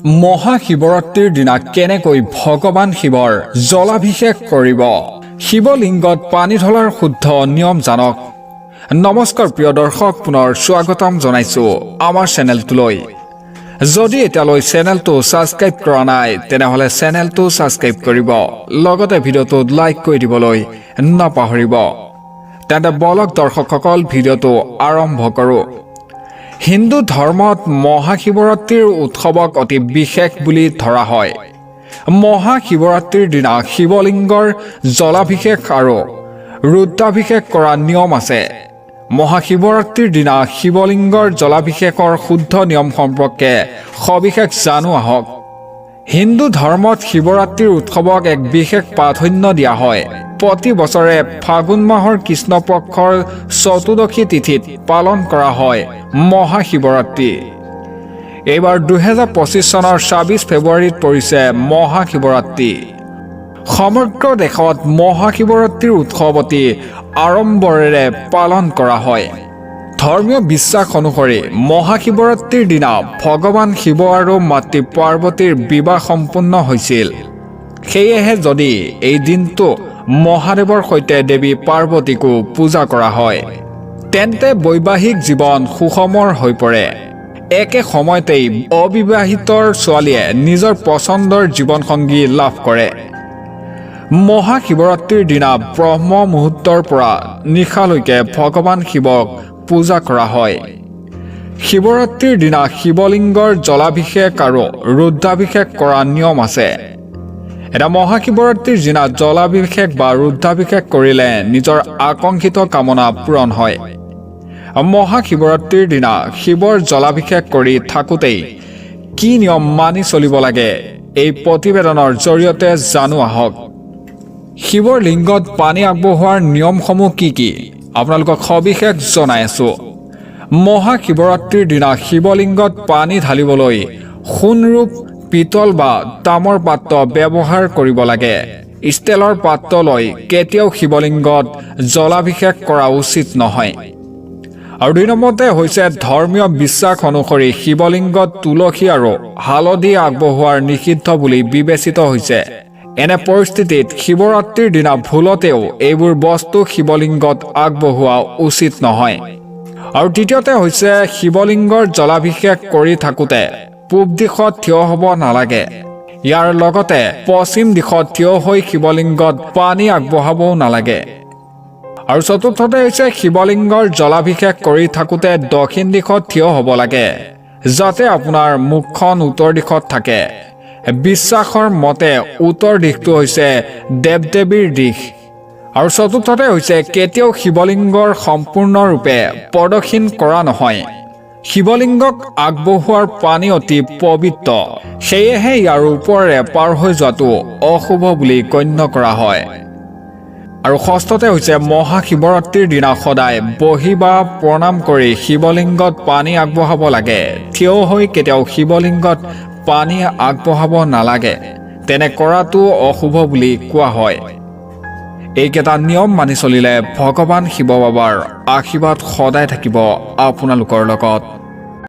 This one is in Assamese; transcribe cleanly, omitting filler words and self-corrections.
মহাশিৱৰাত্ৰিৰ দিনা কেনেকৈ ভগৱান শিৱৰ জলাভিষেক কৰিব শিৱলিংগত পানী ঢলাৰ শুদ্ধ নিয়ম জানক। নমস্কাৰ প্ৰিয় দৰ্শক, পুনৰ স্বাগতম জনাইছো আমাৰ চেনেলটোলৈ। যদি এতিয়ালৈ চেনেলটো ছাবস্ক্ৰাইব কৰা নাই তেনেহলে চেনেলটো ছাবস্ক্ৰাইব কৰিব, লগতে ভিডিঅ'টো লাইক কৰি দিবলৈ নাপাহৰিব। তেন্তে বলক দৰ্শকসকল, ভিডিঅ'টো আৰম্ভ কৰোঁ। হিন্দু ধৰ্মত মহাশিৱৰাত্ৰিৰ উৎসৱক অতি বিশেষ বুলি ধৰা হয়। মহাশিৱৰাত্ৰিৰ দিনা শিৱলিংগৰ জলাভিষেক আৰু ৰুদ্ৰাভিষেক কৰা নিয়ম আছে। মহাশিৱৰাত্ৰিৰ দিনা শিৱলিংগৰ জলাভিষেকৰ শুদ্ধ নিয়ম সম্পৰ্কে সবিশেষ জানো আহক। হিন্দু ধৰ্মত শিৱৰাত্ৰিৰ উৎসৱক এক বিশেষ প্ৰাধান্য দিয়া হয়। প্ৰতি বছৰে ফাগুন মাহৰ কৃষ্ণপক্ষৰ চতুৰ্দশী তিথিত পালন কৰা হয় মহাশিৱৰাত্ৰি। এইবাৰ 2025 চনৰ 26 ফেব্ৰুৱাৰীত পৰিছে মহাশিৱৰাত্ৰি। সমগ্ৰ দেশত মহাশিৱৰাত্ৰিৰ উৎসৱ অতি আড়ম্বৰেৰে পালন কৰা হয়। ধৰ্মীয় বিশ্বাস অনুসৰি মহাশিৱৰাত্ৰিৰ দিনা ভগৱান শিৱ আৰু মাতৃ পাৰ্বতীৰ বিবাহ সম্পন্ন হৈছিল। সেয়েহে যদি এই দিনটো মহাদেৱৰ সৈতে দেৱী পাৰ্বতীকো পূজা কৰা হয় তেন্তে বৈবাহিক জীৱন সুষমৰ হৈ পৰে। একে সময়তেই অবিবাহিতৰ ছোৱালীয়ে নিজৰ পচন্দৰ জীৱনসংগী লাভ কৰে। মহাশিৱৰাত্ৰিৰ দিনা ব্ৰহ্ম মুহূৰ্তৰ পৰা নিশালৈকে ভগৱান শিৱক পূজা কৰা হয়। শিৱৰাত্ৰিৰ দিনা শিৱলিংগৰ জলাভিষেক আৰু ৰুদ্ৰাভিষেক কৰা নিয়ম আছে। এটা মহাশিৱৰাত্ৰিৰ দিনা জলাভিষেক বা ৰুদ্ৰাভিষেক কৰিলে নিজৰ আকাংক্ষিত কামনা পূৰণ হয়। মহাশিৱৰাত্ৰিৰ দিনা শিৱৰ জলাভিষেক কৰি থাকোঁতেই কি নিয়ম মানি চলিব লাগে এই প্ৰতিবেদনৰ জৰিয়তে জানো আহক। শিৱৰ লিংগত পানী আগবঢ়োৱাৰ নিয়মসমূহ কি আপোনালোকক সবিশেষ জনাই আছো। মহাশিৱৰাত্ৰিৰ দিনা শিৱলিংগত পানী ঢালিবলৈ সোণৰূপ, পিতল বা তামৰ পাত্ৰ ব্যৱহাৰ কৰিব লাগে। ষ্টিলৰ পাত্ৰ লৈ কেতিয়াও শিৱলিংগত জলাভিষেক কৰা উচিত নহয়। আৰু 2 নম্বৰতে হৈছে ধৰ্মীয় বিশ্বাস অনুসৰি শিৱলিংগত তুলসী আৰু হালধি আগবঢ়োৱাৰ নিষিদ্ধ বুলি বিবেচিত হৈছে। এনে পৰিস্থিতিত শিৱৰাত্ৰিৰ দিনা ভুলতেও এইবোৰ বস্তু শিৱলিংগত আগবঢ়োৱা উচিত নহয়। আৰু তৃতীয়তে হৈছে শিৱলিংগৰ জলাভিষেক কৰি থাকোঁতে পূব দিশত থিয় হ'ব নালাগে। ইয়াৰ লগতে পশ্চিম দিশত থিয় হৈ শিৱলিংগত পানী আগবঢ়াবও নালাগে। আৰু চতুৰ্থতে হৈছে শিৱলিংগৰ জলাভিষেক কৰি থাকোঁতে দক্ষিণ দিশত থিয় হ'ব লাগে, যাতে আপোনাৰ মুখখন উত্তৰ দিশত থাকে। বিশ্বাসৰ মতে উত্তৰ দিশটো হৈছে দেৱ-দেৱীৰ দিশ। আৰু চতুৰ্থতে হৈছে কেতিয়াও শিৱলিংগৰ সম্পূৰ্ণৰূপে প্ৰদক্ষিণ কৰা নহয়। শিৱলিংগক আগবঢ়োৱাৰ পানী অতি পবিত্ৰ, সেয়েহে ইয়াৰ ওপৰেৰে পাৰ হৈ যোৱাটো অশুভ বুলি গণ্য কৰা হয়। আৰু ষষ্ঠতে হৈছে মহাশিৱৰাত্ৰিৰ দিনা সদায় বহি বা প্ৰণাম কৰি শিৱলিংগত পানী আগবঢ়াব লাগে। থিয় হৈ কেতিয়াও শিৱলিংগত পানী আগবঢ়াব নালাগে, তেনে কৰাটো অশুভ বুলি কোৱা হয়। এইকেইটা নিয়ম মানি চলিলে ভগৱান শিৱ বাবাৰ আশীৰ্বাদ সদায় থাকিব আপোনালোকৰ লগত।